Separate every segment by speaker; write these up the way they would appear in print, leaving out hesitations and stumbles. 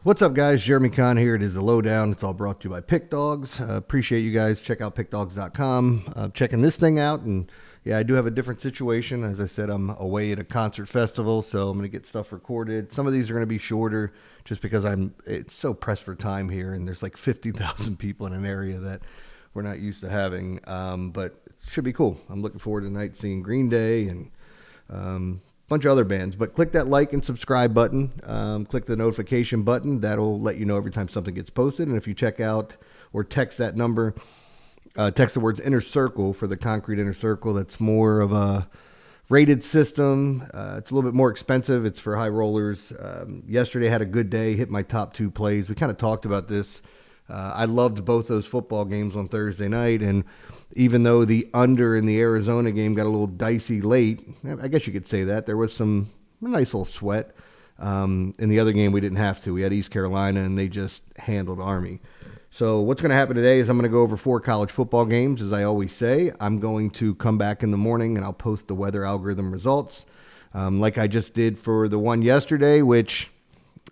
Speaker 1: What's up, guys? Jeremy Conn here. It is the Lowdown. It's all brought to you by Pick Dawgz. Appreciate you guys. Check out pickdawgz.com. Checking this thing out. And yeah, I do have a different situation. As I said, I'm away at a concert festival, so I'm going to get stuff recorded. Some of these are going to be shorter just because it's so pressed for time here. And there's like 50,000 people in an area that we're not used to having. But it should be cool. I'm looking forward tonight seeing Green Day and bunch of other bands. But click that like and subscribe button. Click the notification button. That'll let you know every time something gets posted. And if you check out or text that number, text the words Inner Circle for the concrete Inner Circle. That's more of a rated system. It's a little bit more expensive. It's for high rollers. Yesterday I had a good day, hit my top two plays. We kind of talked about this. I loved both those football games on Thursday night, and even though the under in the Arizona game got a little dicey late, I guess you could say that, there was a nice little sweat. In the other game, we didn't have to. We had East Carolina, and they just handled Army. So what's going to happen today is I'm going to go over 4 college football games, as I always say. I'm going to come back in the morning, and I'll post the weather algorithm results, like I just did for the one yesterday, which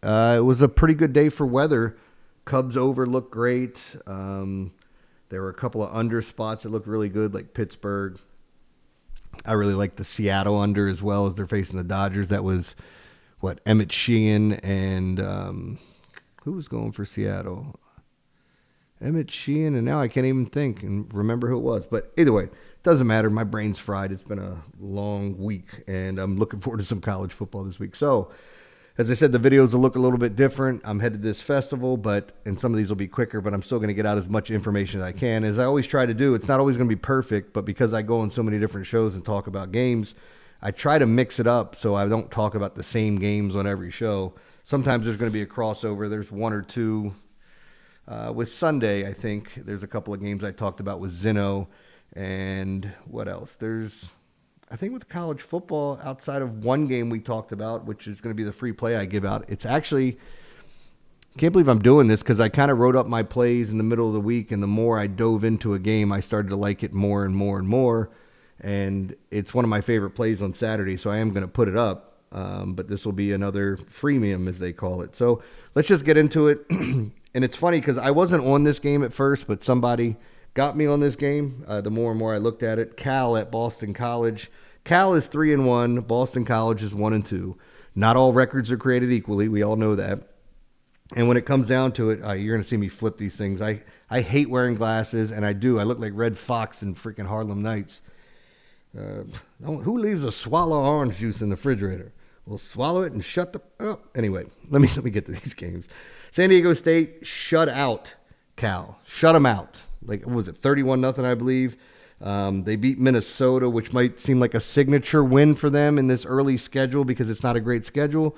Speaker 1: it was a pretty good day for weather. Cubs over looked great. There were a couple of under spots that looked really good, like Pittsburgh. I really like the Seattle under as well, as they're facing the Dodgers. That was, Emmett Sheehan and who was going for Seattle? Emmett Sheehan, and now I can't even think and remember who it was. But either way, doesn't matter. My brain's fried. It's been a long week, and I'm looking forward to some college football this week. So, as I said, the videos will look a little bit different. I'm headed to this festival, and some of these will be quicker, but I'm still going to get out as much information as I can. As I always try to do, it's not always going to be perfect, but because I go on so many different shows and talk about games, I try to mix it up so I don't talk about the same games on every show. Sometimes there's going to be a crossover. There's one or two. With Sunday, I think, there's a couple of games I talked about with Zeno, and what else? I think with college football, outside of one game we talked about, which is going to be the free play I give out, it's actually, I can't believe I'm doing this because I kind of wrote up my plays in the middle of the week, and the more I dove into a game, I started to like it more and more and more, and it's one of my favorite plays on Saturday, so I am going to put it up, but this will be another freemium, as they call it. So let's just get into it, and it's funny because I wasn't on this game at first, but somebody got me on this game. The more and more I looked at it, Cal at Boston College. Cal is 3-1. Boston College is 1-2. Not all records are created equally. We all know that. And when it comes down to it, you're going to see me flip these things. I hate wearing glasses, and I do. I look like Red Fox in freaking Harlem Nights. Who leaves a swallow of orange juice in the refrigerator? We'll swallow it and shut the... Oh, anyway, let me get to these games. San Diego State shut out Cal. Shut them out. Like, what was it, 31-0, I believe. They beat Minnesota, which might seem like a signature win for them in this early schedule because it's not a great schedule.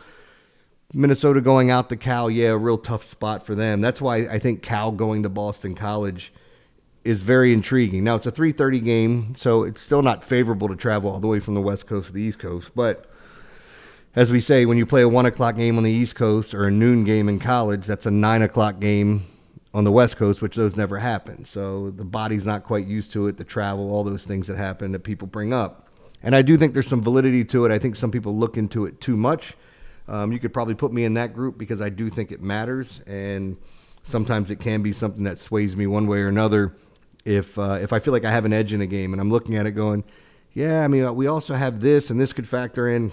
Speaker 1: Minnesota going out to Cal, yeah, a real tough spot for them. That's why I think Cal going to Boston College is very intriguing. Now, it's a 3:30 game, so it's still not favorable to travel all the way from the West Coast to the East Coast. But as we say, when you play a 1 o'clock game on the East Coast or a noon game in college, that's a 9 o'clock game on the West Coast, which those never happen. So the body's not quite used to it, the travel, all those things that happen that people bring up. And I do think there's some validity to it. I think some people look into it too much. You could probably put me in that group because I do think it matters. And sometimes it can be something that sways me one way or another if I feel like I have an edge in a game and I'm looking at it going, yeah, I mean, we also have this and this could factor in.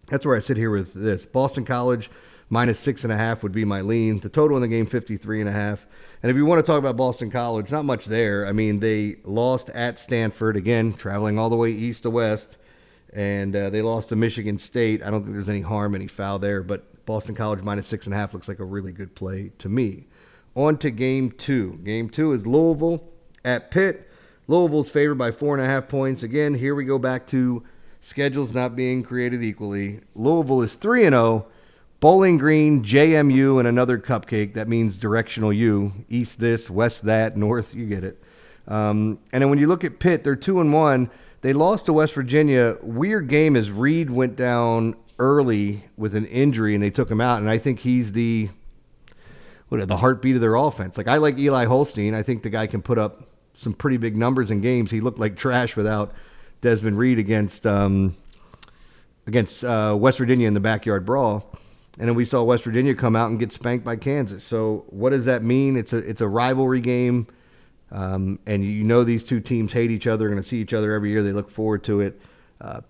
Speaker 1: That's where I sit here with this. Boston College, -6.5 would be my lean. The total in the game, 53.5. And if you want to talk about Boston College, not much there. I mean, they lost at Stanford, again, traveling all the way east to west. And they lost to Michigan State. I don't think there's any harm, any foul there. But Boston College -6.5 looks like a really good play to me. On to game 2. Game 2 is Louisville at Pitt. Louisville's favored by 4.5 points. Again, here we go back to schedules not being created equally. Louisville is 3-0. Bowling Green, JMU, and another cupcake. That means directional U. East this, west that, north, you get it. And then when you look at Pitt, they're 2-1. They lost to West Virginia. Weird game as Reed went down early with an injury, and they took him out. And I think he's the heartbeat of their offense. Like, I like Eli Holstein. I think the guy can put up some pretty big numbers in games. He looked like trash without Desmond Reed against West Virginia in the backyard brawl. And then we saw West Virginia come out and get spanked by Kansas. So what does that mean? It's a rivalry game. And you know these two teams hate each other, going to see each other every year. They look forward to it.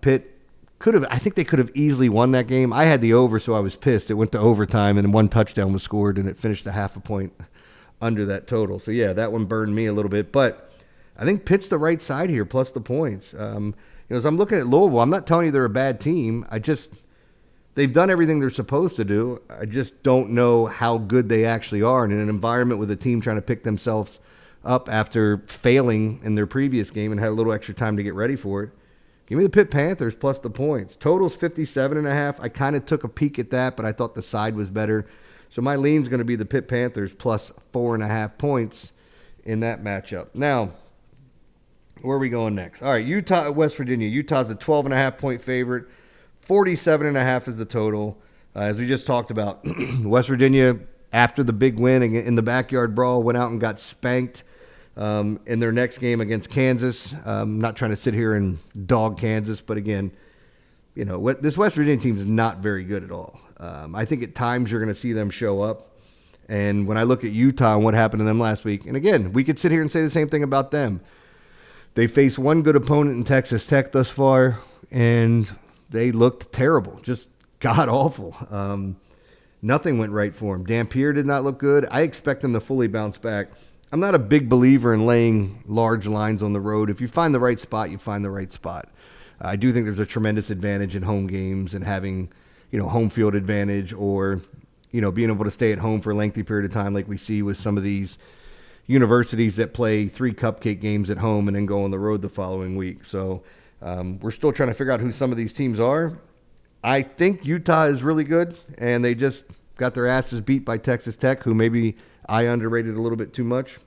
Speaker 1: Pitt I think they could have easily won that game. I had the over, so I was pissed. It went to overtime, and one touchdown was scored, and it finished a half a point under that total. So, yeah, that one burned me a little bit. But I think Pitt's the right side here, plus the points. As I'm looking at Louisville, I'm not telling you they're a bad team. They've done everything they're supposed to do. I just don't know how good they actually are. And in an environment with a team trying to pick themselves up after failing in their previous game and had a little extra time to get ready for it, give me the Pitt Panthers plus the points. Total's 57.5. I kind of took a peek at that, but I thought the side was better. So my lean's going to be the Pitt Panthers plus 4.5 points in that matchup. Now, where are we going next? All right, Utah at West Virginia. Utah's a 12.5-point favorite. 47.5 is the total. As we just talked about, West Virginia, after the big win in the backyard brawl, went out and got spanked in their next game against Kansas. Not trying to sit here and dog Kansas, but again, this West Virginia team is not very good at all. I think at times you're going to see them show up. And when I look at Utah and what happened to them last week, and again, we could sit here and say the same thing about them. They faced one good opponent in Texas Tech thus far, and they looked terrible, just god-awful. Nothing went right for them. Dampier did not look good. I expect them to fully bounce back. I'm not a big believer in laying large lines on the road. If you find the right spot, you find the right spot. I do think there's a tremendous advantage in home games and having, home field advantage or, being able to stay at home for a lengthy period of time like we see with some of these universities that play 3 cupcake games at home and then go on the road the following week. So we're still trying to figure out who some of these teams are. I think Utah is really good, and they just got their asses beat by Texas Tech, who maybe I underrated a little bit too much.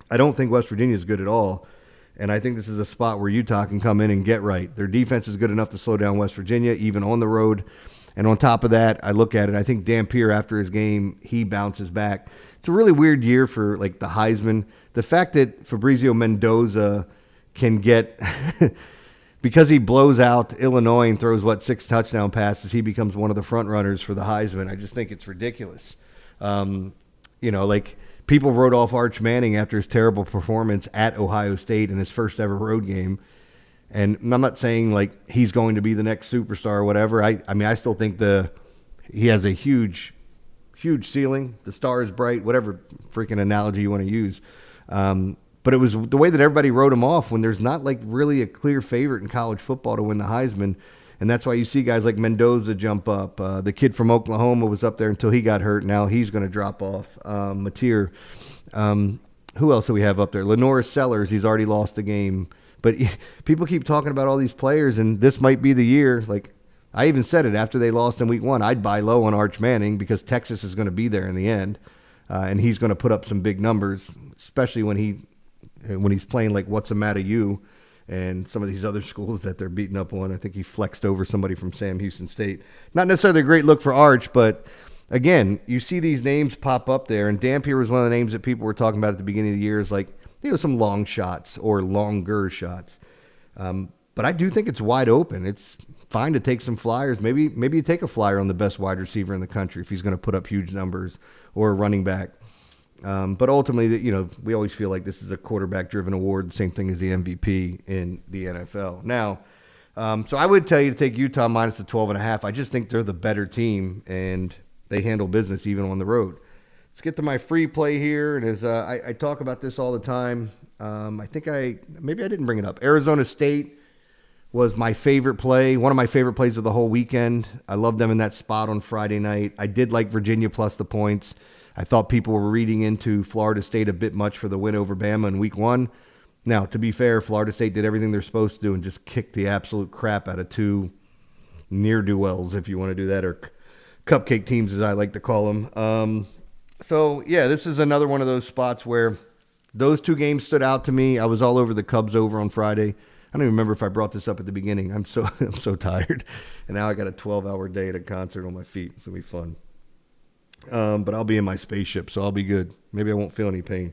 Speaker 1: I don't think West Virginia is good at all, and I think this is a spot where Utah can come in and get right. Their defense is good enough to slow down West Virginia, even on the road. And on top of that, I look at it, I think Dampier, after his game, he bounces back. It's a really weird year for, the Heisman. The fact that Fabrizio Mendoza can get because he blows out Illinois and throws, 6 touchdown passes, he becomes one of the front runners for the Heisman. I just think it's ridiculous. People wrote off Arch Manning after his terrible performance at Ohio State in his first ever road game. And I'm not saying, he's going to be the next superstar or whatever. I still think he has a huge, huge ceiling. The star is bright, whatever freaking analogy you want to use. But it was the way that everybody wrote him off when there's not really a clear favorite in college football to win the Heisman. And that's why you see guys like Mendoza jump up. The kid from Oklahoma was up there until he got hurt. Now he's going to drop off. Mateer. Who else do we have up there? Lenoris Sellers, he's already lost a game. But people keep talking about all these players, and this might be the year. I even said it after they lost in week 1. I'd buy low on Arch Manning because Texas is going to be there in the end. And he's going to put up some big numbers, especially when he's playing What's the Matter You and some of these other schools that they're beating up on. I think he flexed over somebody from Sam Houston State. Not necessarily a great look for Arch, but again, you see these names pop up there, and Dampier was one of the names that people were talking about at the beginning of the year as some long shots or longer shots. But I do think it's wide open. It's fine to take some flyers. Maybe you take a flyer on the best wide receiver in the country if he's going to put up huge numbers, or a running back. But ultimately, we always feel like this is a quarterback-driven award, the same thing as the MVP in the NFL. Now, so I would tell you to take Utah minus the 12.5. I just think they're the better team, and they handle business even on the road. Let's get to my free play here. And as I talk about this all the time, I think maybe I didn't bring it up. Arizona State was my favorite play, one of my favorite plays of the whole weekend. I loved them in that spot on Friday night. I did like Virginia plus the points. I thought people were reading into Florida State a bit much for the win over Bama in week 1. Now, to be fair, Florida State did everything they're supposed to do and just kicked the absolute crap out of 2 ne'er-do-wells, if you want to do that, or cupcake teams, as I like to call them. This is another one of those spots where those 2 games stood out to me. I was all over the Cubs over on Friday. I don't even remember if I brought this up at the beginning. I'm so tired. And now I got a 12-hour day at a concert on my feet. It's going to be fun. But I'll be in my spaceship, so I'll be good. Maybe I won't feel any pain.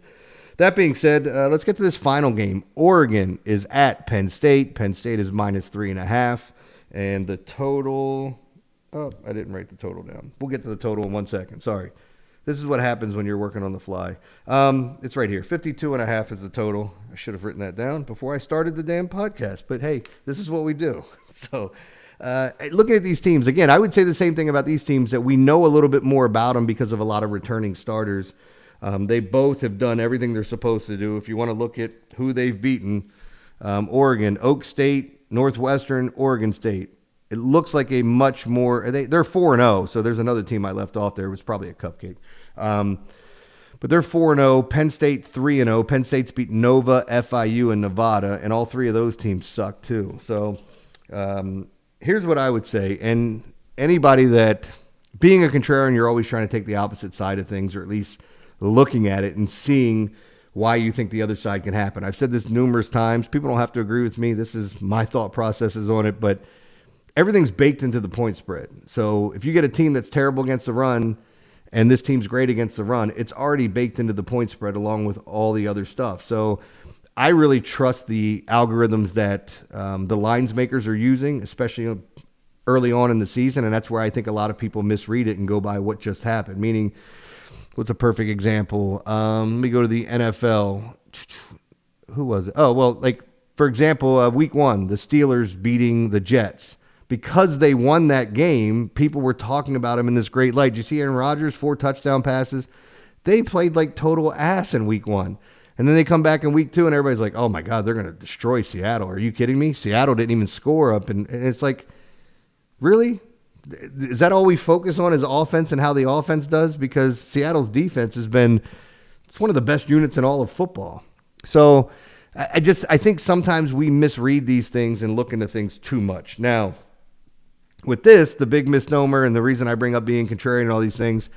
Speaker 1: That being said, let's get to this final game. Oregon is at Penn State. Penn State is minus 3.5. And the total Oh, I didn't write the total down. We'll get to the total in 1 second. Sorry. This is what happens when you're working on the fly. It's right here. 52.5 is the total. I should have written that down before I started the damn podcast. But, hey, this is what we do. So, looking at these teams, again, I would say the same thing about these teams, that we know a little bit more about them because of a lot of returning starters. They both have done everything they're supposed to do. If you want to look at who they've beaten, Oregon, Oak State, Northwestern, Oregon State. It looks like a much more, they're 4-0, so there's another team I left off there. It was probably a cupcake. But they're 4-0, Penn State 3-0. Penn State's beat Nova, FIU, and Nevada, and all three of those teams suck too. So here's what I would say, and anybody that, being a contrarian, you're always trying to take the opposite side of things, or at least looking at it and seeing why you think the other side can happen. I've said this numerous times. People don't have to agree with me. This is my thought processes on it, but everything's baked into the point spread. So if you get a team that's terrible against the run and this team's great against the run, it's already baked into the point spread along with all the other stuff. So I really trust the algorithms that the lines makers are using, especially early on in the season. And that's where I think a lot of people misread it and go by what just happened. Meaning, what's a perfect example? Let me go to the NFL. Who was it? Oh, well, like, for example, week 1, the Steelers beating the Jets. Because they won that game, people were talking about him in this great light. Did you see Aaron Rodgers, 4 touchdown passes? They played like total ass in week 1. And then they come back in week 2 and everybody's like, oh my God, they're going to destroy Seattle. Are you kidding me? Seattle didn't even score up. And it's like, really? Is that all we focus on, is offense and how the offense does? Because Seattle's defense has been, it's one of the best units in all of football. So I think sometimes we misread these things and look into things too much. Now, with this, the big misnomer, and the reason I bring up being contrarian and all these things,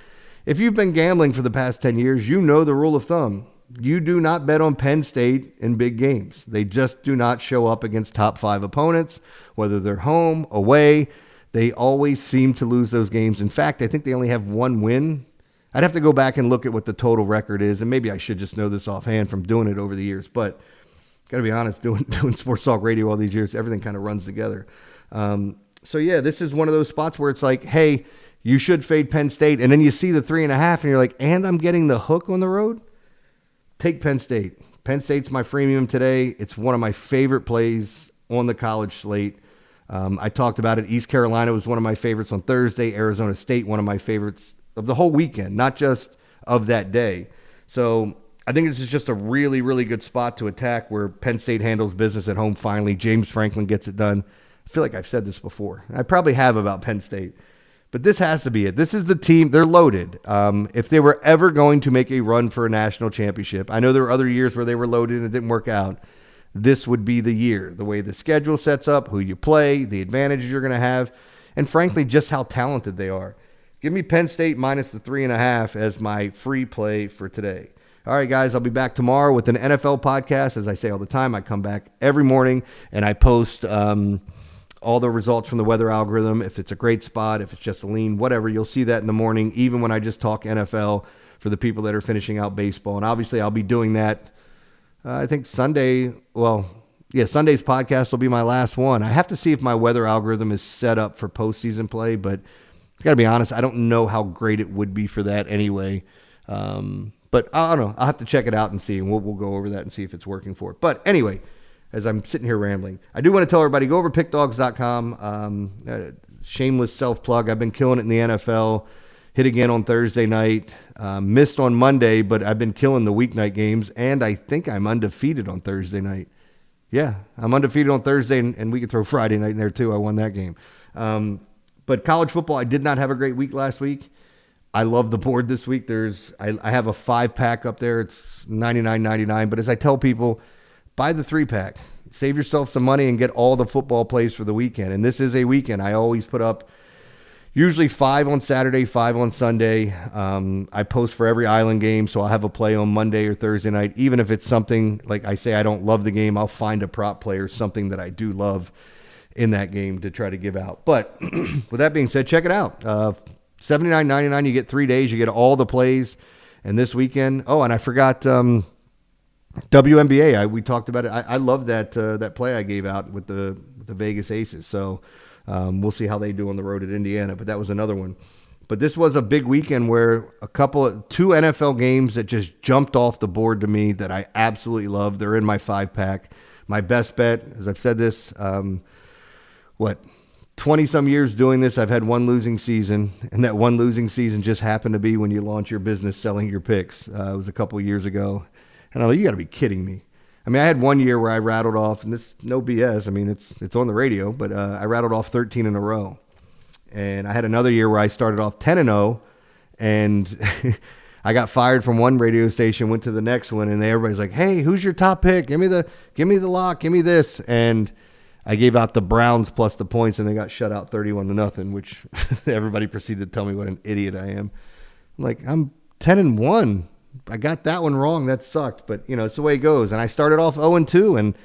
Speaker 1: if you've been gambling for the past 10 years, you know the rule of thumb. You do not bet on Penn State in big games. They just do not show up against top 5 opponents, whether they're home, away. They always seem to lose those games. In fact, I think they only have 1 win. I'd have to go back and look at what the total record is, and maybe I should just know this offhand from doing it over the years. But got to be honest, doing Sports Talk Radio all these years, everything kind of runs together. So, yeah, this is one of those spots where it's like, hey, you should fade Penn State. And then you see the 3.5 and you're like, and I'm getting the hook on the road? Take Penn State. Penn State's my freemium today. It's one of my favorite plays on the college slate. I talked about it. East Carolina was one of my favorites on Thursday. Arizona State, one of my favorites of the whole weekend, not just of that day. So I think this is just a really, really good spot to attack where Penn State handles business at home finally. James Franklin gets it done. I feel like I've said this before. I probably have about Penn State. But this has to be it. This is the team. They're loaded. If they were ever going to make a run for a national championship, I know there were other years where they were loaded and it didn't work out. This would be the year. The way the schedule sets up, who you play, the advantages you're going to have, and frankly, just how talented they are. Give me Penn State minus the 3.5 as my free play for today. All right, guys, I'll be back tomorrow with an NFL podcast. As I say all the time, I come back every morning and I post all the results from the weather algorithm. If it's a great spot, if it's just a lean, whatever, you'll see that in the morning, even when I just talk NFL for the people that are finishing out baseball. And obviously I'll be doing that, I think Sunday. Well, yeah, Sunday's podcast will be my last one. I have to see if my weather algorithm is set up for postseason play, but I got to be honest, I don't know how great it would be for that anyway. But I don't know. I'll have to check it out and see, and we'll go over that and see if it's working for it. But anyway, as I'm sitting here rambling, I do want to tell everybody, go over to pickdawgz.com. Shameless self-plug. I've been killing it in the NFL. Hit again on Thursday night. Missed on Monday, but I've been killing the weeknight games, and I think I'm undefeated on Thursday night. Yeah, I'm undefeated on Thursday, and we could throw Friday night in there too. I won that game. But college football, I did not have a great week last week. I love the board this week. I have a 5-pack up there. It's $99.99. But as I tell people, buy the 3-pack. Save yourself some money and get all the football plays for the weekend. And this is a weekend. I always put up usually 5 on Saturday, 5 on Sunday. I post for every island game, so I'll have a play on Monday or Thursday night. Even if it's something, like I say, I don't love the game, I'll find a prop player, something that I do love in that game to try to give out. But with that being said, check it out. $79.99, you get 3 days. You get all the plays. And this weekend, and I forgot WNBA. We talked about it. I love that play I gave out with the Vegas Aces. So We'll see how they do on the road at Indiana, but that was another one. But this was a big weekend where two NFL games that just jumped off the board to me that I absolutely love. They're in my 5-pack. My best bet, as I've said this, 20-some years doing this, I've had one losing season, and that one losing season just happened to be when you launch your business selling your picks. It was a couple of years ago. And I'm like, you got to be kidding me. I mean, I had one year where I rattled off, and this no BS. I mean, it's on the radio, but I rattled off 13 in a row. And I had another year where I started off 10-0, and I got fired from one radio station, went to the next one, and everybody's like, "Hey, who's your top pick? Give me the lock, give me this." And I gave out the Browns plus the points, and they got shut out 31-0, which everybody proceeded to tell me what an idiot I am. I'm like, I'm 10-1. I got that one wrong. That sucked, but it's the way it goes. And I started off 0-2, and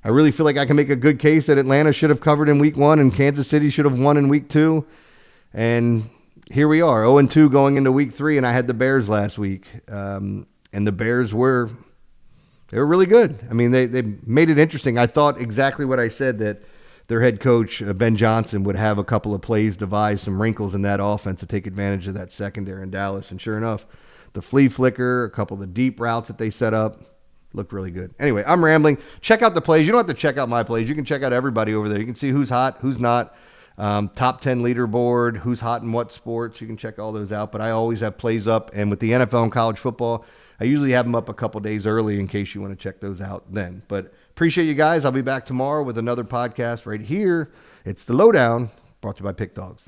Speaker 1: I really feel like I can make a good case that Atlanta should have covered in week 1 and Kansas City should have won in week 2. And here we are, 0-2 going into week 3, and I had the Bears last week. And the Bears were really good. I mean, they made it interesting. I thought exactly what I said, that their head coach, Ben Johnson, would have a couple of plays devised, some wrinkles in that offense to take advantage of that secondary in Dallas. And sure enough, the flea flicker, a couple of the deep routes that they set up, looked really good. Anyway, I'm rambling. Check out the plays. You don't have to check out my plays. You can check out everybody over there. You can see who's hot, who's not. Top 10 leaderboard, who's hot in what sports. You can check all those out. But I always have plays up. And with the NFL and college football, I usually have them up a couple days early in case you want to check those out then. But appreciate you guys. I'll be back tomorrow with another podcast right here. It's the Lowdown, brought to you by Pick Dawgz.